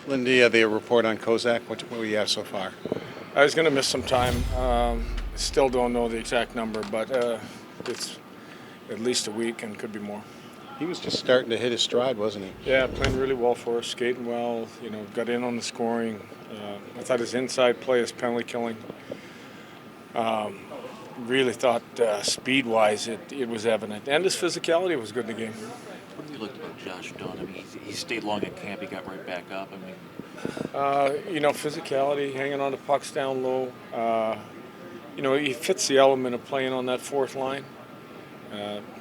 Lindy, the report on Kozak, what do we have so far? I was going to miss some time. Still don't know the exact number, but it's at least a week and could be more. He was just starting to hit his stride, wasn't he? Yeah, playing really well for us, skating well. Got in on the scoring. I thought his inside play, his penalty killing. Really thought speed-wise it was evident, and his physicality was good in the game. What have you looked about Josh Dunn? I mean, he stayed long at camp. He got right back up. I mean, physicality, hanging on the pucks down low. He fits the element of playing on that fourth line.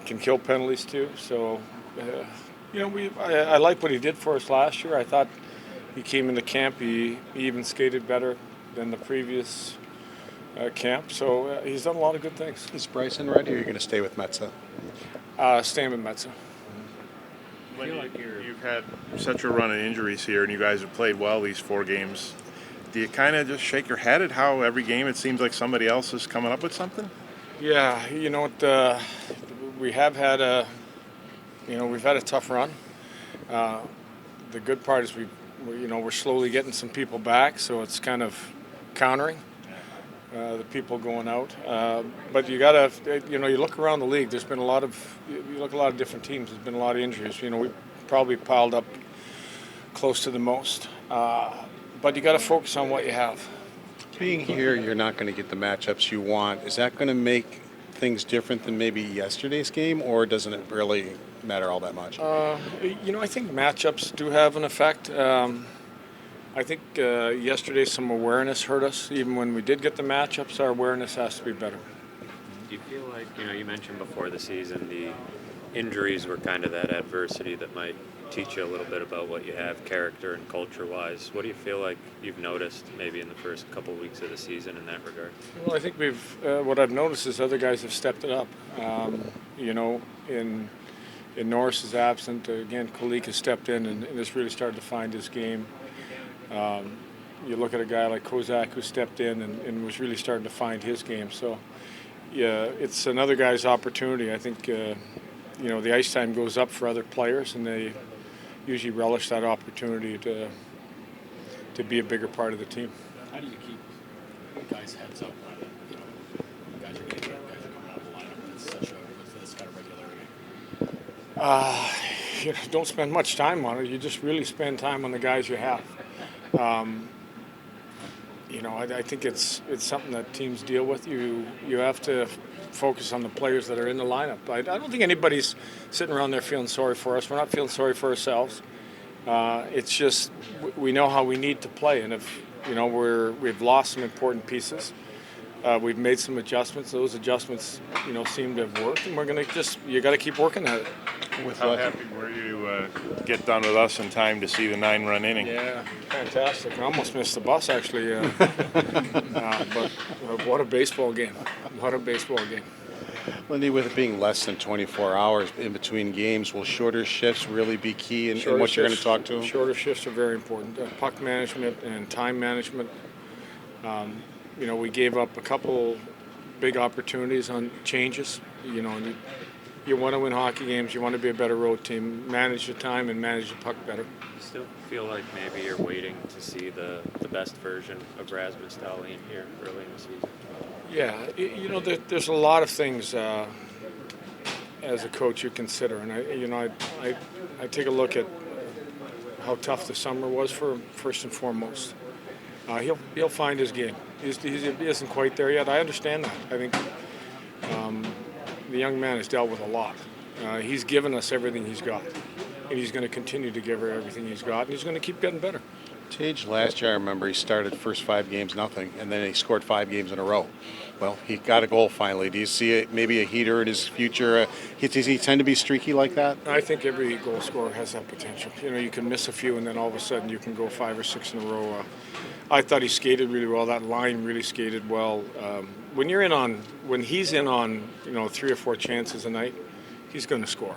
Can kill penalties too. So, I like what he did for us last year. I thought he came into camp. He even skated better than the previous camp. So he's done a lot of good things. Is Bryson ready, or are you going to stay with Metza? Staying with Metza. When you've had such a run of injuries here, and you guys have played well these 4 games, do you kind of just shake your head at how every game it seems like somebody else is coming up with something? Yeah, we have had we've had a tough run. The good part is we're slowly getting some people back, so it's kind of countering the people going out. But you gotta, you look around the league. There's been a lot of different teams. There's been a lot of injuries. We probably piled up close to the most. But you got to focus on what you have. Being here, you're not going to get the matchups you want. Is that going to make things different than maybe yesterday's game, or doesn't it really matter all that much? I think matchups do have an effect. I think yesterday some awareness hurt us. Even when we did get the matchups, our awareness has to be better. Do you feel like, you mentioned before the season the injuries were kind of that adversity that might teach you a little bit about what you have character and culture-wise. What do you feel like you've noticed maybe in the first couple of weeks of the season in that regard? Well, I think what I've noticed is other guys have stepped it up. In Norris's absence, again, Kulik has stepped in and has really started to find his game. You look at a guy like Kozak who stepped in and was really starting to find his game. So, yeah, it's another guy's opportunity. I think, the ice time goes up for other players, and they usually relish that opportunity to be a bigger part of the team. How do you keep guys' heads up when, guys are getting hurt, guys are coming out of the lineup? That's kind of regularity. Don't spend much time on it. You just really spend time on the guys you have. I think it's something that teams deal with. You have to focus on the players that are in the lineup. I don't think anybody's sitting around there feeling sorry for us. We're not feeling sorry for ourselves. It's just we know how we need to play, and if we've lost some important pieces. We've made some adjustments. Those adjustments, seem to have worked, and we're going to you got to keep working at it. How happy were you to get done with us in time to see the 9-run inning? Yeah, fantastic. I almost missed the bus, actually. But what a baseball game. What a baseball game. Lindy, with it being less than 24 hours in between games, will shorter shifts really be key in what you're going to talk to them? Shorter shifts are very important. Puck management and time management. We gave up a couple big opportunities on changes. You want to win hockey games. You want to be a better road team. Manage your time and manage the puck better. You still feel like maybe you're waiting to see the best version of Rasmus Dahlin here early in the season? Yeah, there's a lot of things as a coach you consider, and I take a look at how tough the summer was for him first and foremost. He'll find his game. He isn't quite there yet. I understand that. I think the young man has dealt with a lot. He's given us everything he's got, and he's going to continue to give her everything he's got, and he's going to keep getting better. Tage, last year I remember he started first 5 games nothing, and then he scored 5 games in a row. Well, he got a goal finally. Do you see maybe a heater in his future? Does he tend to be streaky like that? I think every goal scorer has that potential. You can miss a few, and then all of a sudden you can go 5 or 6 in a row. I thought he skated really well. That line really skated well. When he's in on 3 or 4 chances a night, he's going to score.